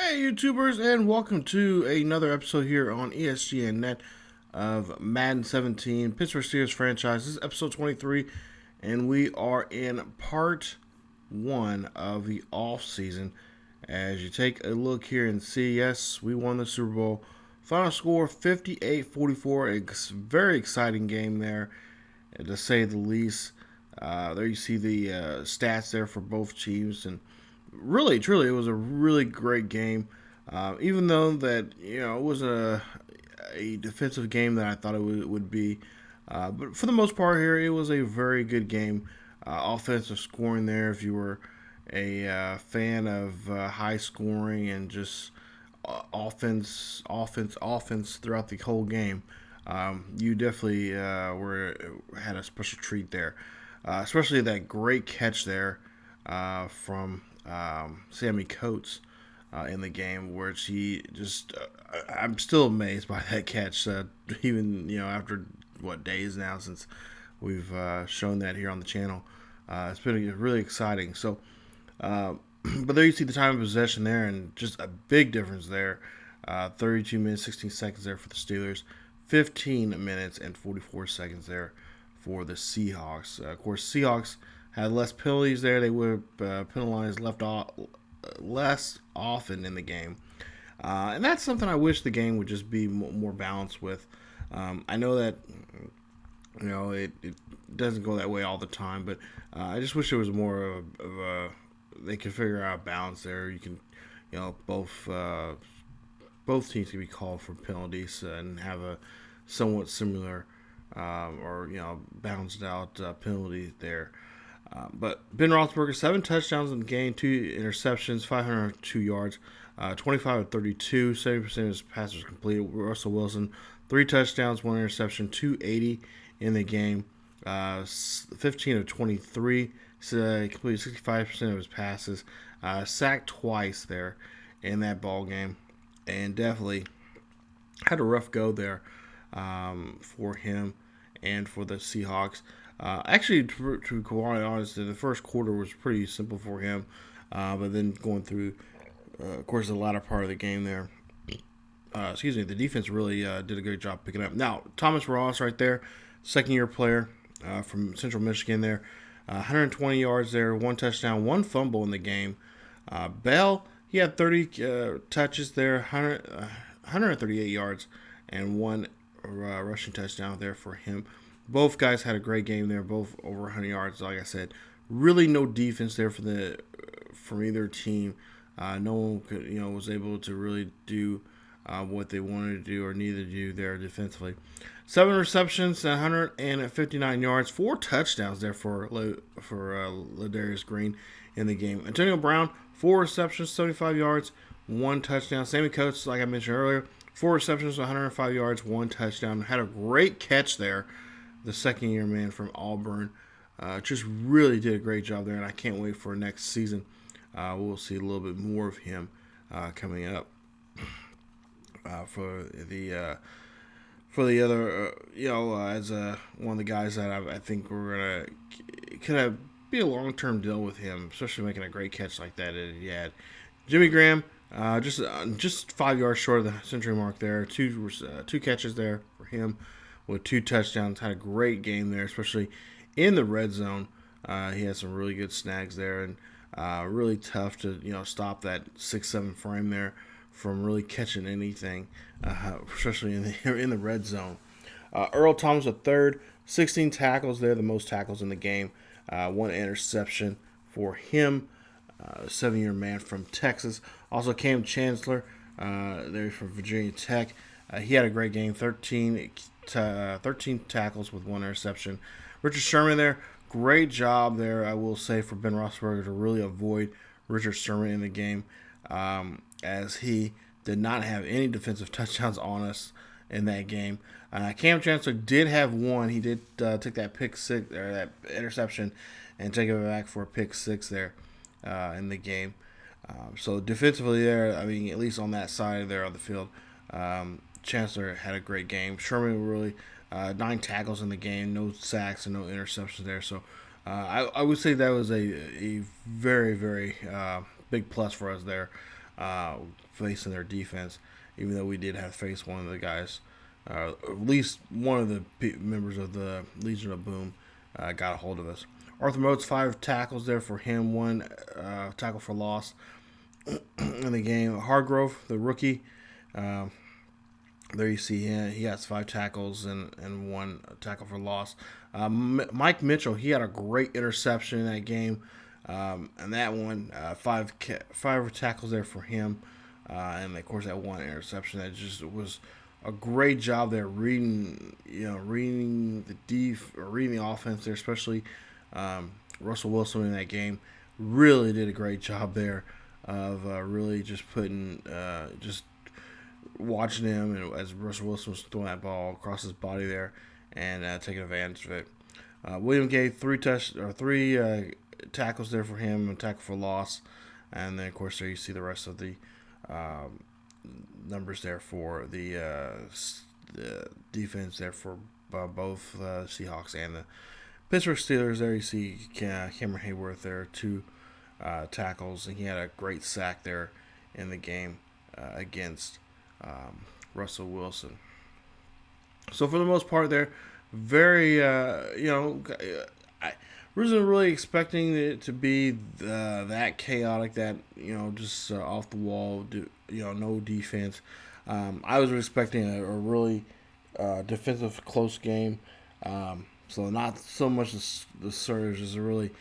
Hey YouTubers, and welcome to another episode here on ESGNet of Madden 17 Pittsburgh Steelers franchise. This is episode 23, and we are in part 1 of the offseason. As you take a look here and see, yes, we won the Super Bowl. Final score 58-44. A very exciting game there, to say the least. There you see the stats there for both teams, and really, truly, it was a really great game. Even though that it was a defensive game that I thought it would be, but for the most part here, it was a very good game. Offensive scoring there. If you were a fan of high scoring and just offense throughout the whole game, you definitely had a special treat there. Especially that great catch there from Sammy Coates in the game, where she just I'm still amazed by that catch, even after days now since we've shown that here on the channel. It's been really exciting. So but there you see the time of possession there, and just a big difference there. 32 minutes 16 seconds there for the Steelers, 15 minutes and 44 seconds there for the Seahawks. Of course, Seahawks had less penalties there. They were penalized less often in the game. And that's something I wish the game would just be more balanced with. I know that it doesn't go that way all the time, but I just wish there was more of a they could figure out a balance there. You can, both teams can be called for penalties and have a somewhat similar or balanced out penalty there. But Ben Roethlisberger, 7 touchdowns in the game, 2 interceptions, 502 yards, 25 of 32, 70% of his passes completed. Russell Wilson, 3 touchdowns, 1 interception, 280 in the game, 15 of 23, completed 65% of his passes, sacked twice there in that ball game, and definitely had a rough go there for him and for the Seahawks. Actually, to be quite honest, the first quarter was pretty simple for him, but then going through, of course, the latter part of the game there, the defense really did a great job picking up. Now, Thomas Ross right there, second-year player from Central Michigan there, 120 yards there, 1 touchdown, 1 fumble in the game. Bell, he had 30 touches there, 138 yards, and 1 rushing touchdown there for him. Both guys had a great game there, both over 100 yards. Like I said, really no defense there from either team. No one could, was able to really do what they wanted to do or needed to do there defensively. 7 receptions, 159 yards, 4 touchdowns there for Ladarius Green in the game. Antonio Brown, 4 receptions, 75 yards, 1 touchdown. Sammy Coates, like I mentioned earlier, 4 receptions, 105 yards, 1 touchdown. Had a great catch there. The second-year man from Auburn just really did a great job there, and I can't wait for next season. We'll see a little bit more of him coming up for the other, as one of the guys that I think we're gonna be a long-term deal with him, especially making a great catch like that he had. Jimmy Graham, just 5 yards short of the century mark there. Two catches there for him, with 2 touchdowns. Had a great game there, especially in the red zone. He had some really good snags there, and really tough to stop that 6-7 frame there from really catching anything, especially in the red zone. Earl Thomas III, 16 tackles there, the most tackles in the game. 1 interception for him. 7-year man from Texas. Also Cam Chancellor, there from Virginia Tech. He had a great game, 13 tackles with 1 interception. Richard Sherman there, great job there, I will say, for Ben Roethlisberger to really avoid Richard Sherman in the game, as he did not have any defensive touchdowns on us in that game. Cam Chancellor did have 1. He did take that pick 6 or that interception and take it back for a pick 6 there in the game. So defensively there, I mean, at least on that side there on the field, Chancellor had a great game. Sherman really 9 tackles in the game, no sacks and no interceptions there. So I would say that was a very, very big plus for us there. facing their defense, even though we did have to face one of the guys, at least one of the members of the Legion of Boom got a hold of us. Arthur Motes, 5 tackles there for him, 1 tackle for loss in the game. Hargrove, the rookie, there you see him. He has 5 tackles and 1 tackle for loss. Mike Mitchell, he had a great interception in that game. And that one, 5 tackles there for him. And of course that 1 interception, that just was a great job there reading the offense there, especially Russell Wilson in that game. Really did a great job there of really just putting just watching him, and as Russell Wilson was throwing that ball across his body there and taking advantage of it. William gave 3 tackles there for him, a tackle for loss, and then of course there you see the rest of the numbers there for the defense there for both Seahawks and the Pittsburgh Steelers. There you see Cameron Hayworth there, 2 tackles, and he had a great sack there in the game against Russell Wilson. So for the most part there, very, I wasn't really expecting it to be that chaotic, that, just off the wall, no defense. I was expecting a really defensive close game. So not so much the surge, as really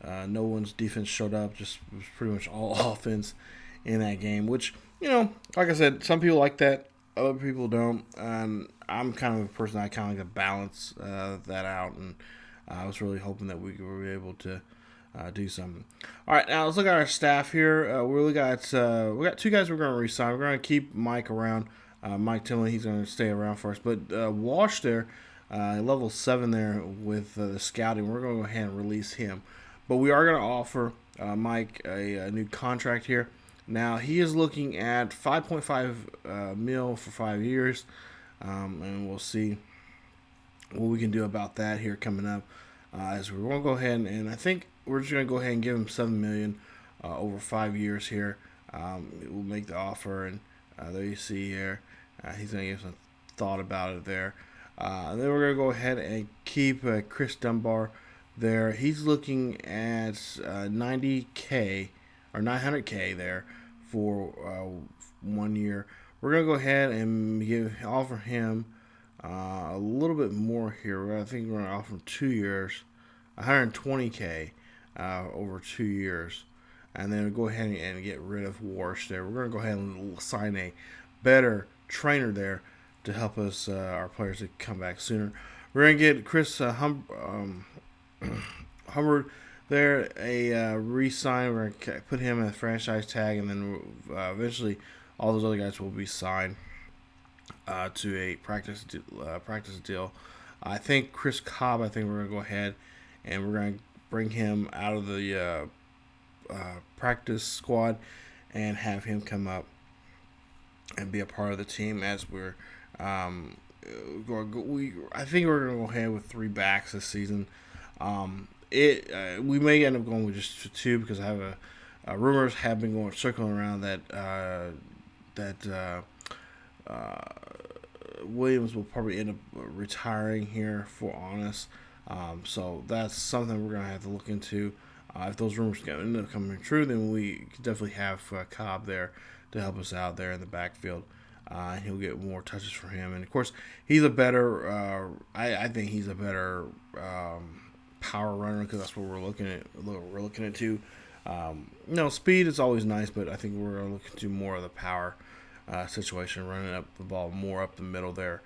no one's defense showed up. Just was pretty much all offense in that game, which, like I said, some people like that, other people don't. And I'm kind of a person, I kind of like to balance that out, and I was really hoping that we were able to do something. All right, now let's look at our staff here. We got 2 guys we're going to re-sign. We're going to keep Mike around. Mike Timlin, he's going to stay around for us. But Walsh there, level 7 there with the scouting, we're going to go ahead and release him. But we are going to offer Mike a new contract here. Now, he is looking at $5.5 million for 5 years, and we'll see what we can do about that here coming up. As we're going to go ahead and I think we're just going to go ahead and give him $7 million over 5 years here. We'll make the offer, and there you see here, he's going to give some thought about it there. And then we're going to go ahead and keep Chris Dunbar there. He's looking at $90K or $900K there for 1 year. We're going to go ahead and offer him a little bit more here. I think we're going to offer him 2 years, $120K over 2 years. And then we'll go ahead and get rid of Warsh there. We're going to go ahead and sign a better trainer there to help us, our players, to come back sooner. We're going to get Chris Hubbard there, a re-sign. We're going to put him in a franchise tag, and then eventually all those other guys will be signed to a practice deal. I think Chris Cobb, we're going to go ahead and we're going to bring him out of the practice squad and have him come up and be a part of the team, as we're I think we're going to go ahead with 3 backs this season. We may end up going with just 2, because I have rumors have been circling around that Williams will probably end up retiring here, for honest. So that's something we're going to have to look into. If those rumors end up coming true, then we definitely have Cobb there to help us out there in the backfield. And he'll get more touches for him. And, of course, he's a better I think he's a better power runner, because that's what we're looking at too. Speed is always nice, but I think we're looking to more of the power situation, running up the ball more up the middle there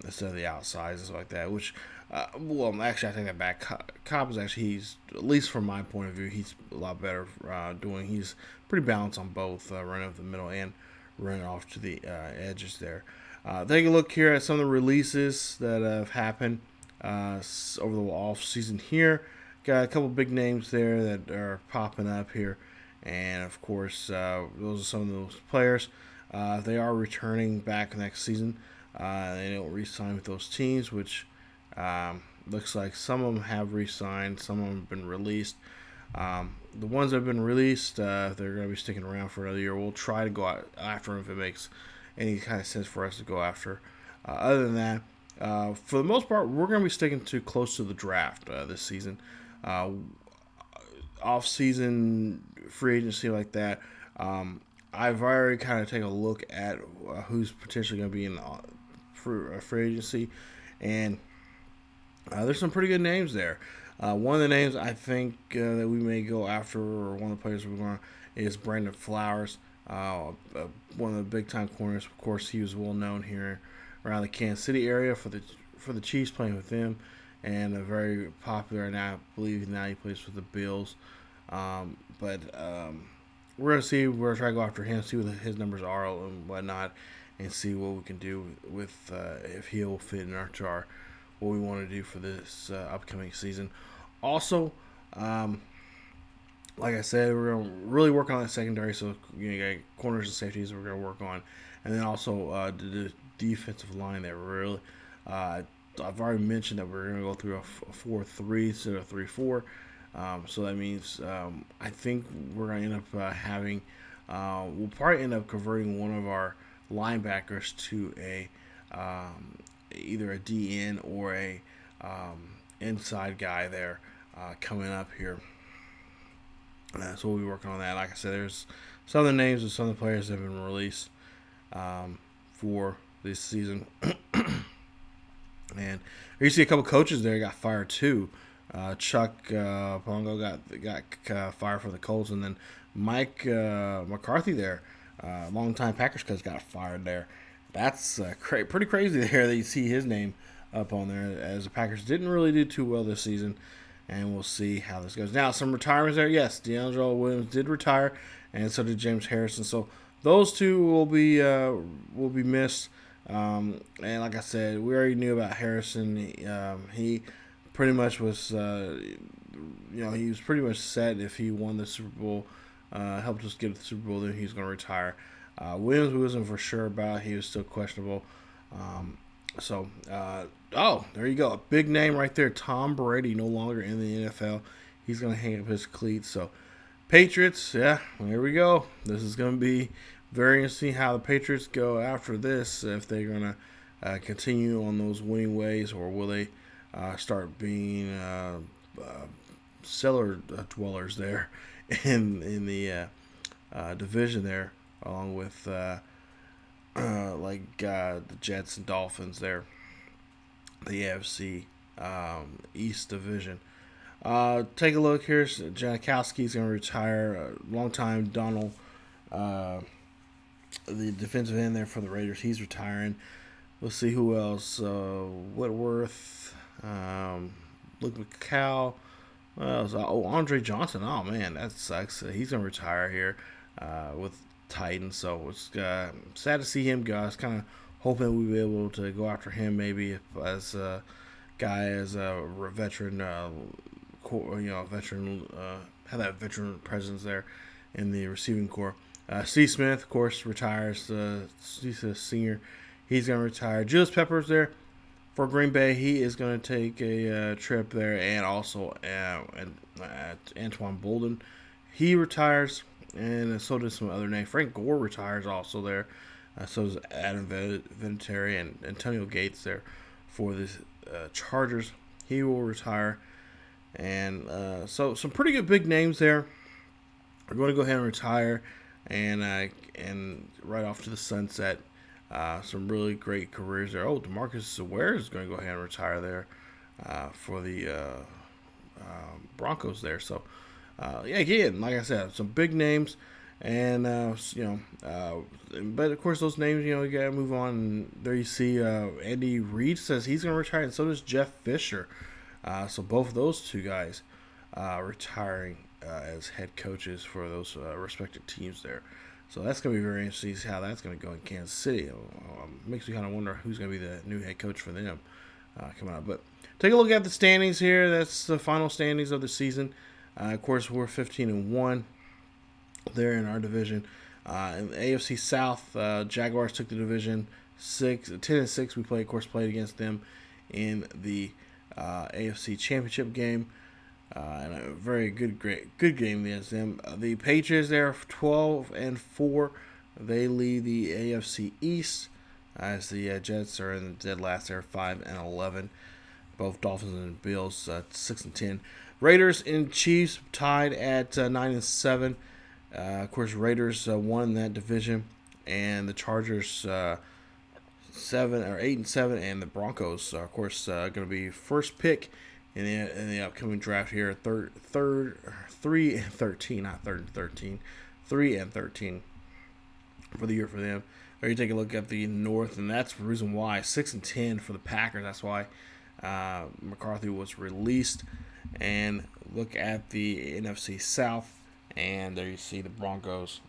instead of the outsides and stuff like that. Which, actually, I take that back. Cobb is actually, he's, at least from my point of view, he's a lot better doing. He's pretty balanced on both running up the middle and running off to the edges there. Take a look here at some of the releases that have happened over the off season here. Got a couple big names there that are popping up here, and of course those are some of those players. They are returning back next season. They don't re-sign with those teams, which looks like some of them have re-signed, some of them have been released. the ones that have been released, they're going to be sticking around for another year. We'll try to go after them if it makes any kind of sense for us to go after. Other than that, for the most part, we're going to be sticking to close to the draft this season. Off-season free agency like that. I've already kind of taken a look at who's potentially going to be in free agency, and there's some pretty good names there. One of the names I think that we may go after, or one of the players we're going to, is Brandon Flowers, one of the big-time corners. Of course, he was well known here around the Kansas City area for the Chiefs, playing with them, and very popular. And I believe now he plays for the Bills. But we're going to see. We're going to try to go after him, see what his numbers are and whatnot, and see what we can do with if he'll fit in our chart, what we want to do for this upcoming season. Also, like I said, we're going to really work on that secondary. So you got corners and safeties we're going to work on, and then also the defensive line there. Really, I've already mentioned that we're going to go through a 4-3 instead of 3-4. So that means I think we're going to end up having we'll probably end up converting one of our linebackers to a either a DN or a inside guy there coming up here. So we'll be working on that. Like I said, there's some of the names of some of the players that have been released for this season. And you see a couple coaches there got fired too. Chuck Pongo got fired for the Colts, and then Mike McCarthy there, longtime Packers coach, got fired there. That's pretty crazy there that you see his name up on there, as the Packers didn't really do too well this season, and we'll see how this goes. Now, some retirements there. Yes, DeAngelo Williams did retire, and so did James Harrison. So those two will be missed. And like I said, we already knew about Harrison. He pretty much was, he was pretty much set if he won the Super Bowl, helped us get the Super Bowl, then he's going to retire. Williams, we wasn't for sure about. He was still questionable. There you go. A big name right there. Tom Brady, no longer in the NFL. He's going to hang up his cleats. So, Patriots, yeah, here we go. This is going to be very interesting how the Patriots go after this, if they're going to continue on those winning ways, or will they start being cellar dwellers there in the division there, along with the Jets and Dolphins there, the AFC East division. Take a look here. Gradkowski's going to retire. Longtime Donald, the defensive end there for the Raiders, he's retiring. Let's see who else. Whitworth, Luke McCall. Andre Johnson. Oh man, that sucks. He's gonna retire here with Titans. So it's sad to see him go. I was kind of hoping we'd be able to go after him, maybe as a guy, as a veteran, have that veteran presence there in the receiving corps. Steve Smith, of course, retires. He's a senior. He's going to retire. Julius Peppers there for Green Bay. He is going to take a trip there. And also Antoine Bolden. He retires. And so does some other names. Frank Gore retires also there. So does Adam Vinatieri and Antonio Gates there for the Chargers. He will retire. And so some pretty good big names there. We're going to go ahead and retire. And right off to the sunset. Some really great careers there. Oh, DeMarcus Ware is going to go ahead and retire there for the Broncos there. So, again, like I said, some big names. And, but of course, those names, you got to move on. And there you see Andy Reid says he's going to retire, and so does Jeff Fisher. So both of those two guys retiring as head coaches for those respective teams there. So that's going to be very interesting to see how that's going to go in Kansas City. Makes me kind of wonder who's going to be the new head coach for them coming up. But take a look at the standings here. That's the final standings of the season. Of course, we're 15-1 there in our division. In the AFC South, Jaguars took the division 10-6. We played against them in the AFC Championship game. and a very good game against them. The Patriots, they're 12-4. They lead the AFC East, as the Jets are in the dead last. They're 5-11. Both Dolphins and Bills 6-10. Raiders and Chiefs tied at 9-7. Of course, Raiders won that division, and the Chargers 8-7, and the Broncos, of course, going to be first pick in the upcoming draft here. 3-13, not 3-13, 3-13 for the year for them. Or you take a look at the North, and that's the reason why 6-10 for the Packers. That's why McCarthy was released. And look at the NFC South, and there you see the Bucks.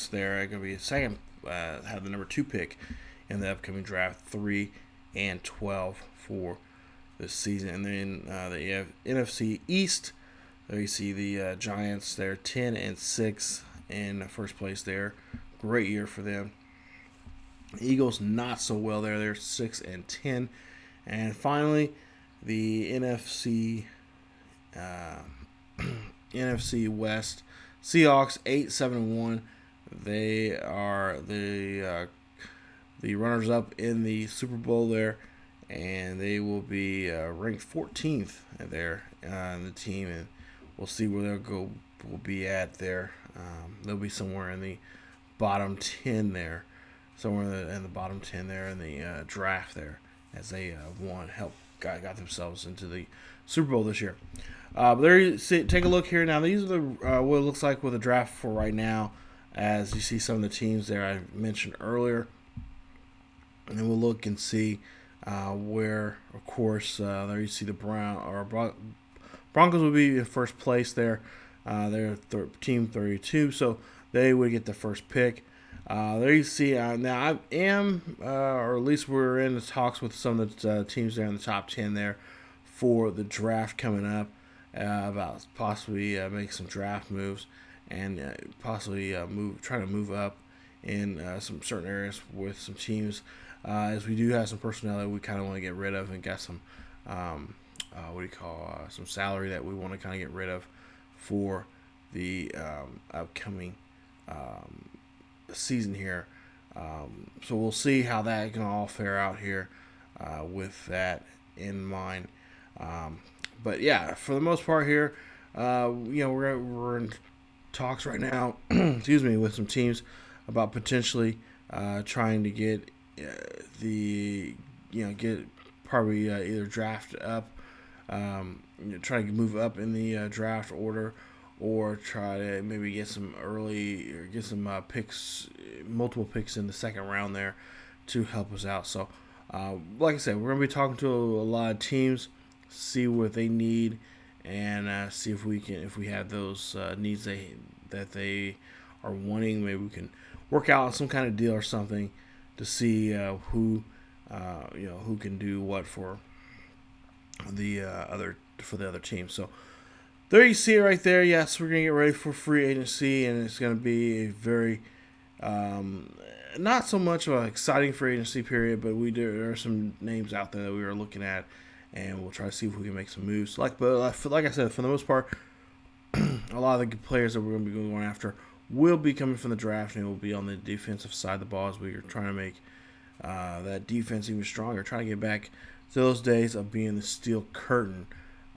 They're going to be second, have the number 2 pick in the upcoming draft, 3-12 for this season. And then the NFC East, there you see the Giants. They're 10-6 in first place there. Great year for them. Eagles not so well there. They're 6-10. And finally, the NFC West, Seahawks 8-7-1. They are the runners-up in the Super Bowl there, and they will be ranked 14th there in the team, and we'll see where they'll go. Will be at there. They'll be somewhere in the bottom 10 there, somewhere in the bottom 10 there in the draft there, as they got themselves into the Super Bowl this year. There you see, take a look here now. These are the what it looks like with the draft for right now, as you see some of the teams there I mentioned earlier, and then we'll look and see where, of course, there you see the Broncos will be in first place there. They're team 32, so they would get the first pick. There you see, now I am, or at least we're in the talks with some of the teams there in the top 10 there for the draft coming up, about possibly make some draft moves and possibly try to move up in some certain areas with some teams, as we do have some personnel that we kind of want to get rid of, and got some some salary that we want to kind of get rid of for the upcoming season here. So we'll see how that can all fare out here with that in mind. But yeah, for the most part here, we're in talks right now, excuse me, with some teams about potentially trying to get get probably either draft up, try to move up in the draft order, or try to maybe get some early, or get some picks, multiple picks in the second round there to help us out. So, like I said, we're going to be talking to a lot of teams, see what they need, and see if we have those needs that they are wanting. Maybe we can work out some kind of deal or something to see who can do what for the other team. So there you see it right there. Yes, we're gonna get ready for free agency, and it's gonna be a very not so much of an exciting free agency period, but there are some names out there that we are looking at, and we'll try to see if we can make some moves. Like I said, for the most part, a lot of the players that we're going to be going after will be coming from the draft, and will be on the defensive side of the ball, as we are trying to make that defense even stronger, trying to get back to those days of being the steel curtain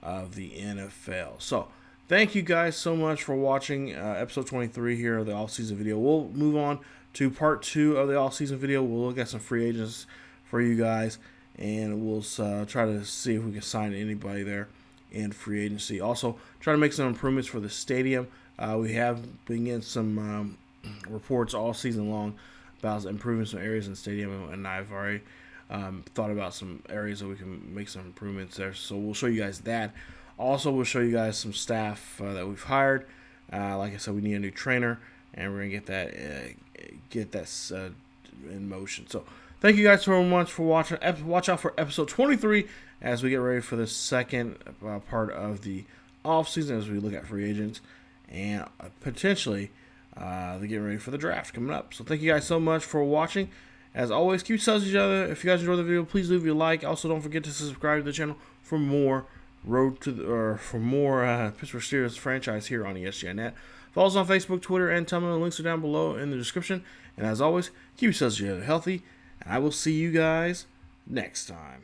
of the NFL. So thank you guys so much for watching episode 23 here of the off-season video. We'll move on to part 2 of the off-season video. We'll look at some free agents for you guys, and we'll try to see if we can sign anybody there in free agency. Also, try to make some improvements for the stadium. We have been getting some reports all season long about improving some areas in the stadium, and I've already thought about some areas that we can make some improvements there. So we'll show you guys that. Also, we'll show you guys some staff that we've hired. Like I said, we need a new trainer, and we're gonna get that in motion. So thank you guys so much for watching. Watch out for episode 23 as we get ready for the second part of the off season, as we look at free agents and potentially getting ready for the draft coming up. So thank you guys so much for watching. As always, keep yourselves each other. If you guys enjoyed the video, please leave a like. Also, don't forget to subscribe to the channel for more road to for more Pittsburgh Steelers franchise here on ESGNet. Follow us on Facebook, Twitter, and Tumblr. The links are down below in the description. And as always, keep yourselves healthy, and I will see you guys next time.